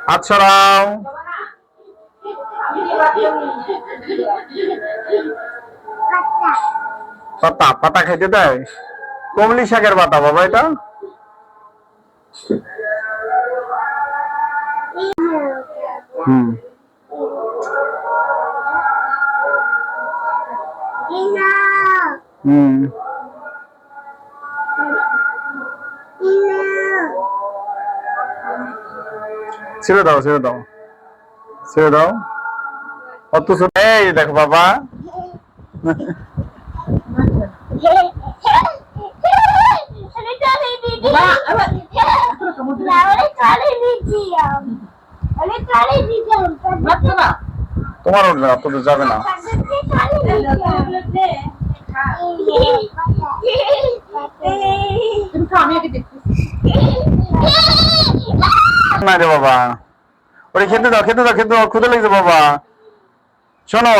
হাত সরাও। পাতা পাতা খাইতে দেয়? কমলি শাকের পাতা বাবা এটা। হুম হুম ছেড়ে দাও ছেড়ে দাও ছেড়ে দাও। অত এই দেখো বাবা। তোমার উঠবে না, তো যাবে না। না রে বাবা, ওরে খেতে দাও খেতে দাও খেতে দাও, ক্ষুদে লেগেছে বাবা। শোনো,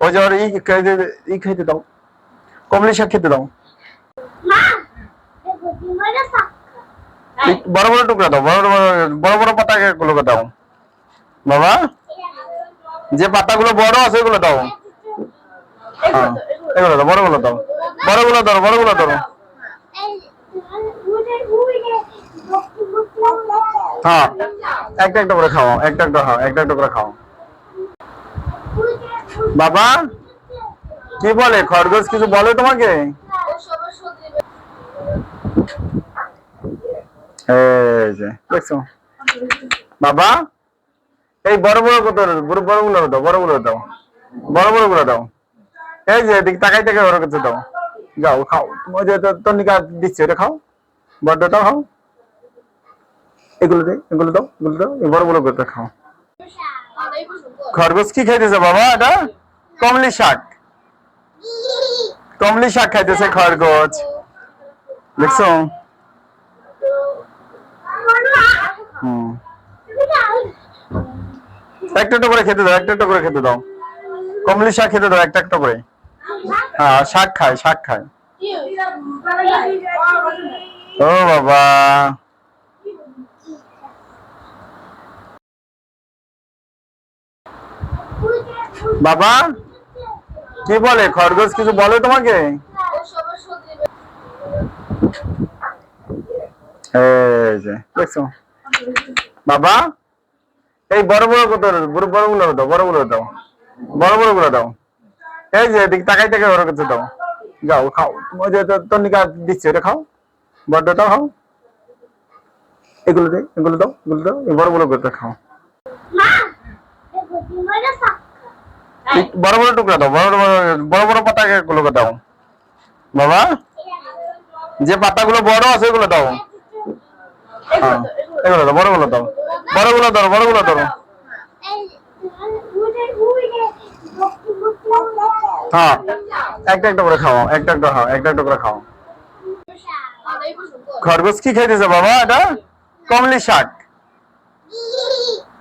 ওই যে ওর খাইতে দাও, কমলি শাক খেতে দাও। বড় বড় টুকরা দাও, বড় বড় বড় বড় পাতা গুলো দাও বাবা। যে পাতাগুলো বড় আছে ওগুলো দাও। এগুলো দাও, বড়গুলো দাও, বড়গুলো ধরো, বড়গুলো ধরো। হ্যাঁ, একটা একটা করে খাও, একটা একটা, হ্যাঁ একটা একটা করে খাও। বাবা কি বলে খরগোশ, কিছু বলে তোমাকে? এই যে দেখছো বাবা, এই বড় বড় কত, বড় গুলো দাও, বড় গুলো দাও, বড় বড় গুলো দাও। এই যে এদিকে তাকাই থেকে ওর কাছে দাও। যাও খাও, ওই যে তনিকা দিচ্ছে এটা খাও, বড়টা খাও। এগুলো দে, এগুলো দাও, এগুলো দাও, এই বড় বড় করে খাও। খরগোশ কি খাইতেছে বাবা এটা? কমলি শাক, কমলি শাক খাইতেছে খরগোশ, দেখছো? হুম, একটা একটা করে খেতে দাও, একটা একটা করে খেতে দাও। কমলি শাক খেতে দাও একটা একটা করে। হ্যাঁ শাক খায়, শাক খায়। ও বাবা, বাবা কি বলে খরগোশ, কিছু বলে তোমাকে? এই যে দেখছো বাবা, এই বড় বড় কত, বড় গুলো দাও, বড় গুলো দাও, বড় বড় গুলো দাও। এই যে এদিকে তাকাই থেকে ওর কাছে দাও। যাও খাও, ওই যে তনিকা দিচ্ছে এটা খাও, বড়টা খাও। এগুলো দে, এগুলো দাও, এগুলো দাও, এই বড় বড় করে খাও। বড় বড় টুকরা দাও, বড় বড় বড় বড় পাতা গুলো দাও বাবা। যে পাতাগুলো বড় আছে ওগুলো দাও। হ্যাঁ এগুলো দাও, বড়গুলো দাও, বড়গুলো ধরো, বড়গুলো ধরো। হ্যাঁ একটা একটা করে খাও, একটা একটা, হ্যাঁ একটা একটা করে খাও। খরগোশ কি খাইতেছে বাবা এটা? কমলি শাক,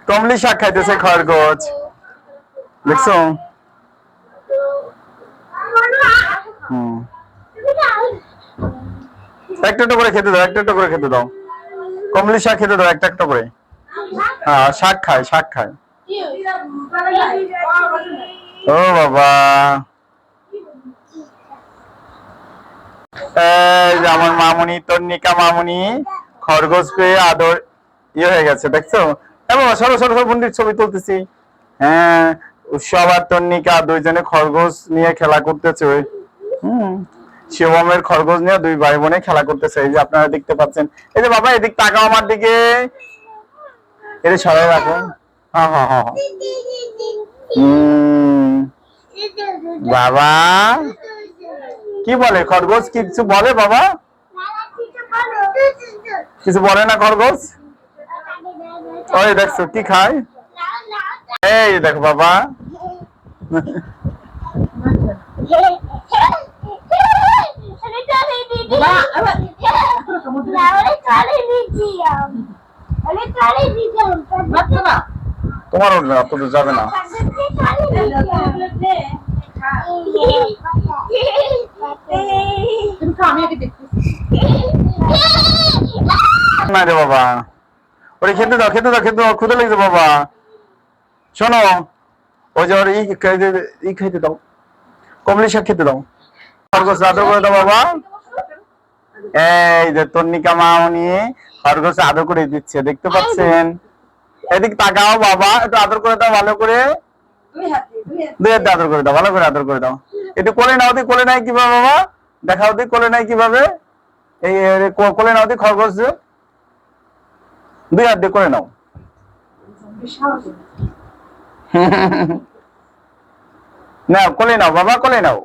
কমলি শাক খাইতেছে খরগোশ, দেখছো? হুম, একটা একটা করে খেতে দাও, একটা একটা করে খেতে দাও। কমলি শাক খেতে দাও একটা একটা করে। হ্যাঁ শাক খায়, শাক খায়। ও বাবা, এই যে আমার মামুনি, তন্নিকা মামুনি খরগোশ পেয়ে আদর ইয়ে হয়ে গেছে, দেখছো? এবং সরো সরো সরো বন্ধুর ছবি তুলতেছি। হ্যাঁ, উৎসব আর তন্নিকা দুইজনে খরগোশ নিয়ে খেলা করতেছে। হুম, শিবমের খরগোশ নিয়ে দুই ভাই বোনে খেলা করতেছে, এই যে আপনারা দেখতে পাচ্ছেন। এই যে বাবা এদিক তাকাও আমার দিকে, এটা সরাই রাখো। হ্যাঁ হ্যাঁ হ্যাঁ, বাবা কি বলে খরগোশ, কিছু বলে বাবা? কিছু বলে না খরগোশ। ওই দেখছো কি খায়, এই দেখো বাবা। তোমার উঠবে না, তো যাবে না। না রে বাবা, ওরে খেতে দাও খেতে দাও খেতে দাও, ক্ষুদে লেগেছে বাবা। শোনো, ওই যে ওর ই খাইতে দাও, কমলি শাক খেতে দাও। খরগোশ আদর করে দাও বাবা। এই যে তন্নিকা মামনি খরগোশ আদর করে দিচ্ছে, দেখতে পাচ্ছেন? এদিক তাকাও বাবা, একটু আদর করে দাও ভালো করে। দুই হাত দিয়ে আদর করে দাও, ভালো করে আদর করে দাও। একটু কোলে নাও দি, কোলে নাই কিভাবে বাবা, দেখাও দি কোলে নাই কিভাবে। এই কোলে নাও দি খরগোশ, দুই হাত দিয়ে কোলে নাও। নাও কোলে নাও বাবা, কোলে নাও।